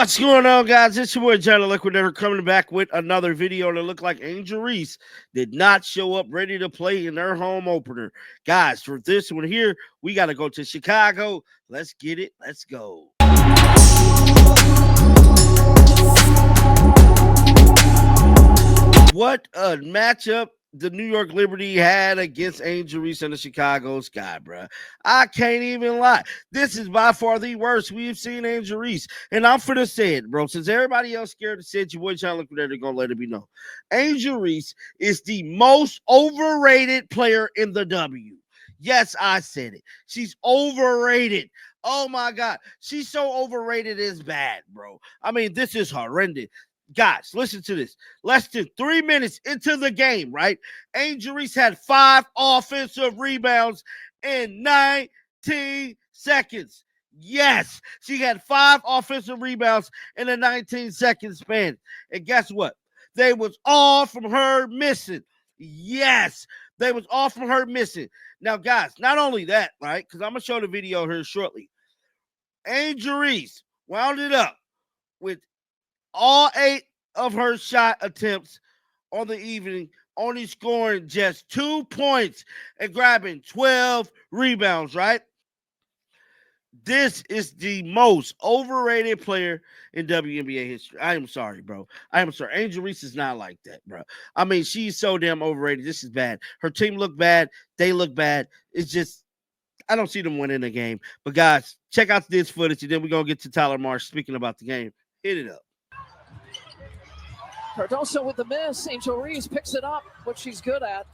What's going on, guys? It's your boy Johnny Liquidator coming back with another video. And it looked like Angel Reese did not show up ready to play in their home opener. Guys, for this one here, we got to go to Chicago. Let's get it. Let's go. What a matchup the New York Liberty had against Angel Reese and the Chicago Sky, bro. I can't even lie. This is by far the worst we've seen Angel Reese. And I'm finna say it, bro. Since everybody else scared to say it, your boy John Liquidator gonna let it be known. Angel Reese is the most overrated player in the W. Yes, I said it. She's overrated. Oh my God. She's so overrated, it's bad, bro. I mean, this is horrendous. Guys, listen to this. Less than 3 minutes into the game, right? Angel Reese had 5 offensive rebounds in 19 seconds. Yes, she had 5 offensive rebounds in a 19-second span. And guess what? They was all from her missing. Yes, they was all from her missing. Now, guys, not only that, right? Because I'm going to show the video here shortly. Angel Reese wound it up with all 8 of her shot attempts on the evening, only scoring just 2 points and grabbing 12 rebounds, right? This is the most overrated player in WNBA history. I am sorry, bro. I am sorry. Angel Reese is not like that, bro. I mean, she's so damn overrated. This is bad. Her team look bad. They look bad. It's just, I don't see them winning the game. But, guys, check out this footage, and then we're going to get to Tyler Marsh speaking about the game. Hit it up. Cardoso with the miss. Angel Reese picks it up, what she's good at.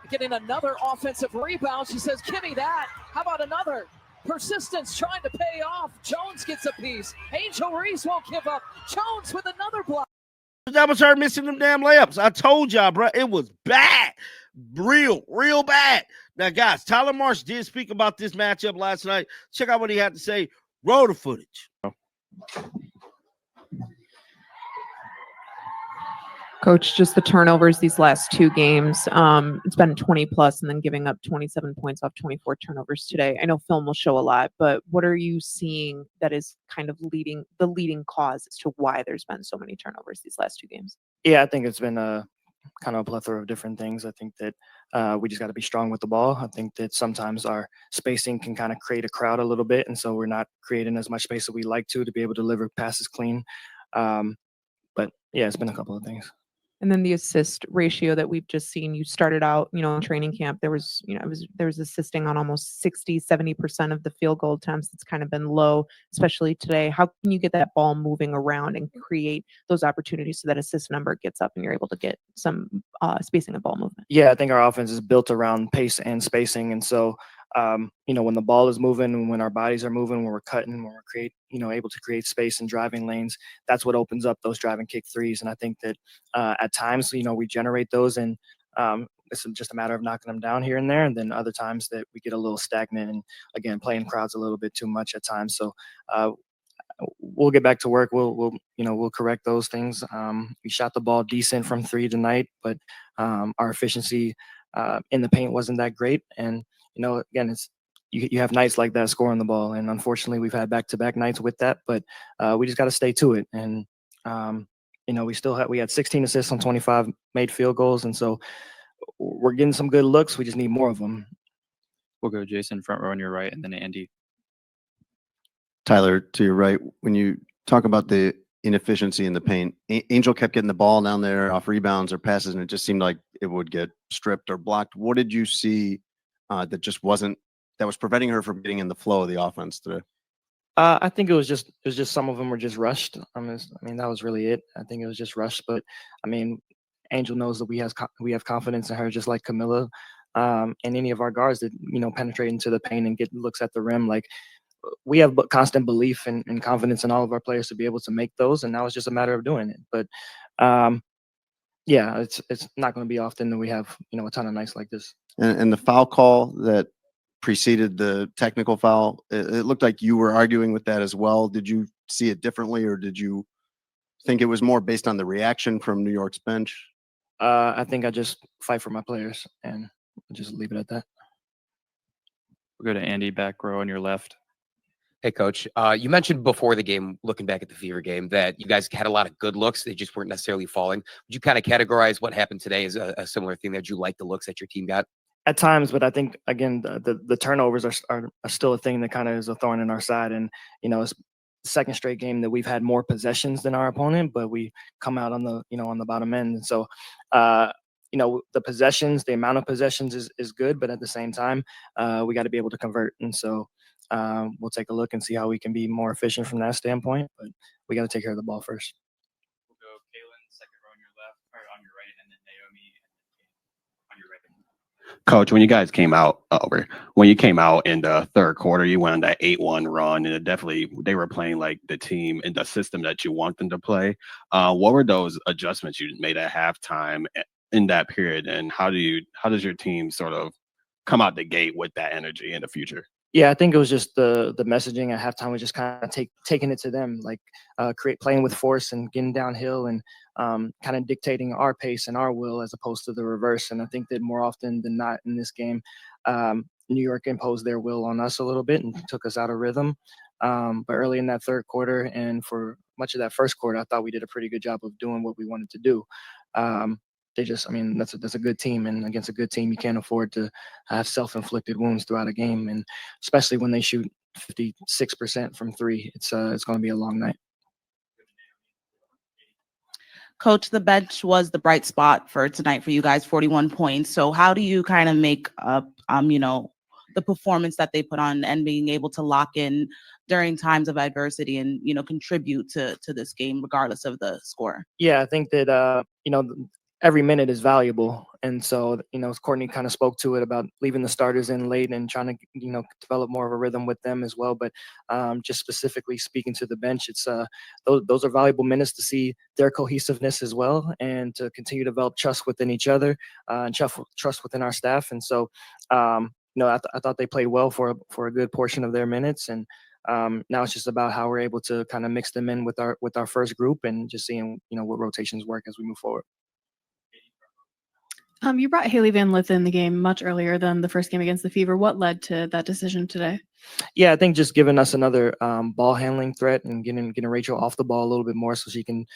Getting another offensive rebound. She says, give me that. How about another? Persistence trying to pay off. Jones gets a piece. Angel Reese won't give up. Jones with another block. That was her missing them damn layups. I told y'all, bro. It was bad. Real bad. Now, guys, Tyler Marsh did speak about this matchup last night. Check out what he had to say. Roll the footage. Coach, just the turnovers these last 2 games. It's been 20 plus and then giving up 27 points off 24 turnovers today. I know film will show a lot, but what are you seeing that is kind of leading cause as to why there's been so many turnovers these last 2 games? Yeah, I think it's been a kind of a plethora of different things. I think that we just got to be strong with the ball. I think that sometimes our spacing can kind of create a crowd a little bit, and so we're not creating as much space as we like to be able to deliver passes clean. But yeah, it's been a couple of things. And then the assist ratio that we've just seen, you started out, in training camp, there was assisting on almost 60-70% of the field goal attempts. It's kind of been low, especially today. How can you get that ball moving around and create those opportunities so that assist number gets up and you're able to get some spacing and ball movement? Yeah, I think our offense is built around pace and spacing. And so, when the ball is moving, when our bodies are moving, when we're cutting, when we're able to create space and driving lanes, that's what opens up those driving kick threes. And I think that at times, we generate those, and it's just a matter of knocking them down here and there. And then other times that we get a little stagnant and, again, playing crowds a little bit too much at times. So we'll get back to work. We'll correct those things. We shot the ball decent from 3 tonight, but our efficiency in the paint wasn't that great. And again, it's you have nights like that scoring the ball, and unfortunately, we've had back-to-back nights with that. But we just got to stay to it. And we had 16 assists on 25 made field goals, and so we're getting some good looks. We just need more of them. We'll go Jason front row on your right, and then Andy. Tyler, to your right, when you talk about the inefficiency in the paint, Angel kept getting the ball down there off rebounds or passes, and it just seemed like it would get stripped or blocked. What did you see that was preventing her from getting in the flow of the offense today? I think it was just some of them were just rushed. I mean, that was really it. I think it was just rushed. But I mean, Angel knows that we have confidence in her, just like Camilla, and any of our guards that penetrate into the paint and get looks at the rim. Like, we have constant belief and confidence in all of our players to be able to make those, and now it's just a matter of doing it. But yeah, it's not going to be often that we have a ton of nights like this. And the foul call that preceded the technical foul, it looked like you were arguing with that as well. Did you see it differently, or did you think it was more based on the reaction from New York's bench? I think I just fight for my players and just leave it at that. We'll go to Andy back row on your left. Hey, Coach. You mentioned before the game, looking back at the Fever game, that you guys had a lot of good looks. They just weren't necessarily falling. Would you kind of categorize what happened today as a similar thing that you like the looks that your team got? At times, but I think again the turnovers are still a thing that kind of is a thorn in our side, and it's the second straight game that we've had more possessions than our opponent, but we come out on the on the bottom end, and so the possessions, the amount of possessions is good, but at the same time, we got to be able to convert, and so we'll take a look and see how we can be more efficient from that standpoint, but we got to take care of the ball first. We'll go Kaylin, second row on your left, or on your right, and then Naomi on your right. Coach, when you guys came out when you came out in the third quarter, you went on that 8-1 run, and they were playing like the team in the system that you want them to play. What were those adjustments you made at halftime in that period, and how does your team sort of come out the gate with that energy in the future? Yeah, I think it was just the messaging at halftime was just kind of taking it to them, like playing with force and getting downhill and kind of dictating our pace and our will as opposed to the reverse. And I think that more often than not in this game, New York imposed their will on us a little bit and took us out of rhythm. But early in that third quarter and for much of that first quarter, I thought we did a pretty good job of doing what we wanted to do. That's a good team, and against a good team, you can't afford to have self-inflicted wounds throughout a game, and especially when they shoot 56% from three, it's going to be a long night. Coach, the bench was the bright spot for tonight for you guys, 41 points. So how do you kind of make up, the performance that they put on and being able to lock in during times of adversity and, contribute to this game regardless of the score? Yeah, I think that, every minute is valuable. And so, Courtney kind of spoke to it about leaving the starters in late and trying to, develop more of a rhythm with them as well. But just specifically speaking to the bench, it's those are valuable minutes to see their cohesiveness as well and to continue to develop trust within each other and trust within our staff. And so, I thought they played well for a good portion of their minutes. And now it's just about how we're able to kind of mix them in with our first group and just seeing, what rotations work as we move forward. You brought Haley Van Lith in the game much earlier than the first game against the Fever. What led to that decision today? Yeah, I think just giving us another ball handling threat and getting Rachel off the ball a little bit more so she can,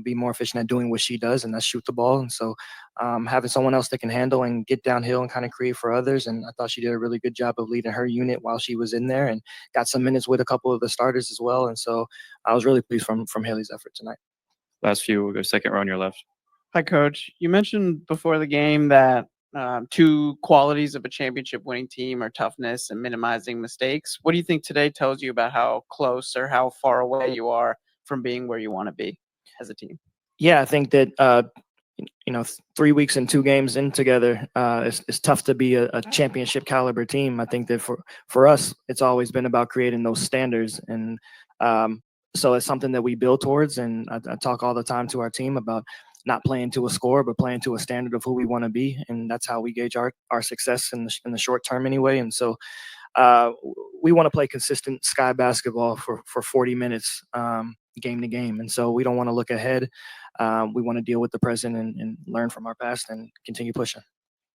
be more efficient at doing what she does, and that's shoot the ball. And so having someone else that can handle and get downhill and kind of create for others. And I thought she did a really good job of leading her unit while she was in there and got some minutes with a couple of the starters as well. And so I was really pleased from Haley's effort tonight. Last few, we'll go second row on your left. Hi, Coach. You mentioned before the game that two qualities of a championship winning team are toughness and minimizing mistakes. What do you think today tells you about how close or how far away you are from being where you want to be as a team? Yeah, I think that 3 weeks and 2 games in together, it's tough to be a championship caliber team. I think that for us, it's always been about creating those standards, and so it's something that we build towards. And I talk all the time to our team about not playing to a score, but playing to a standard of who we want to be, and that's how we gauge our success in the short term anyway. And so we want to play consistent sky basketball for 40 minutes game to game, and so we don't want to look ahead. We want to deal with the present and learn from our past and continue pushing.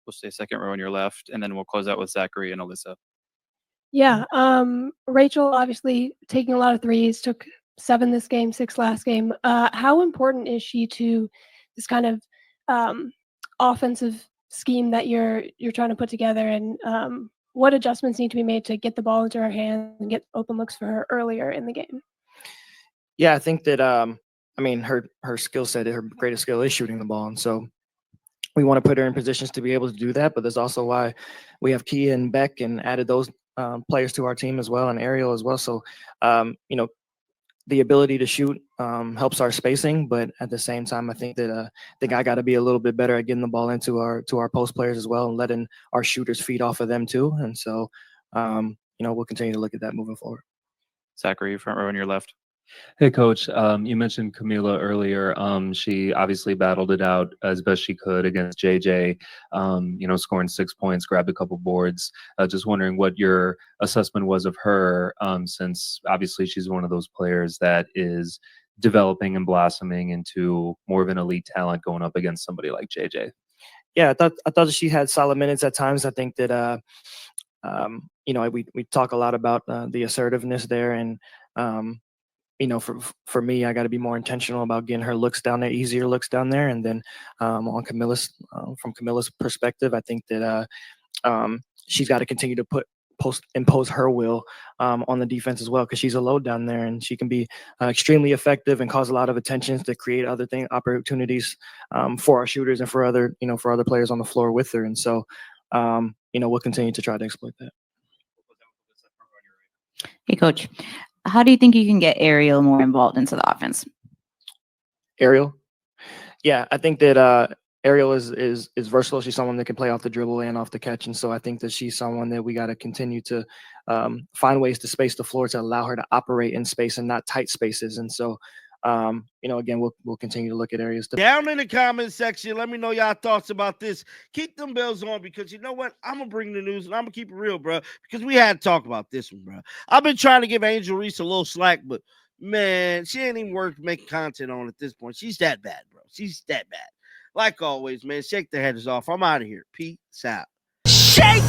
We'll stay second row on your left, and then we'll close out with Zachary and Alyssa. Yeah, Rachel obviously taking a lot of threes, took 7 this game, 6 last game. How important is she to this kind of offensive scheme that you're trying to put together, and what adjustments need to be made to get the ball into her hands and get open looks for her earlier in the game? Yeah, I think that her skill set, her greatest skill is shooting the ball, and so we want to put her in positions to be able to do that. But there's also why we have Kia and Beck and added those players to our team as well, and Ariel as well. So the ability to shoot helps our spacing, but at the same time, I think I got to be a little bit better at getting the ball into our post players as well, and letting our shooters feed off of them too. And so, we'll continue to look at that moving forward. Zachary, front row on your left. Hey, Coach. You mentioned Camila earlier. She obviously battled it out as best she could against JJ, scoring 6 points, grabbed a couple boards. Just wondering what your assessment was of her, since obviously she's one of those players that is developing and blossoming into more of an elite talent going up against somebody like JJ. Yeah, I thought that she had solid minutes at times. I think that we talk a lot about the assertiveness there, and for me, I got to be more intentional about getting her looks down there, easier looks down there, and then on Camilla's from Camilla's perspective, I think that she's got to continue to impose her will on the defense as well, because she's a load down there, and she can be extremely effective and cause a lot of attention to create other opportunities for our shooters and for other players on the floor with her. And so we'll continue to try to exploit that. Hey, Coach, how do you think you can get Ariel more involved into the offense? Ariel? Yeah, I think that Ariel is versatile. She's someone that can play off the dribble and off the catch. And so I think that she's someone that we got to continue to find ways to space the floor to allow her to operate in space and not tight spaces. And so, again, we'll continue to look at areas. Down in the comment section, let me know y'all thoughts about this. Keep them bells on, because you know what? I'm going to bring the news, and I'm going to keep it real, bro, because we had to talk about this one, bro. I've been trying to give Angel Reese a little slack, but, man, she ain't even worth making content on at this point. She's that bad, bro. She's that bad. Like always, man, shake the headers off. I'm out of here. Peace out. Shake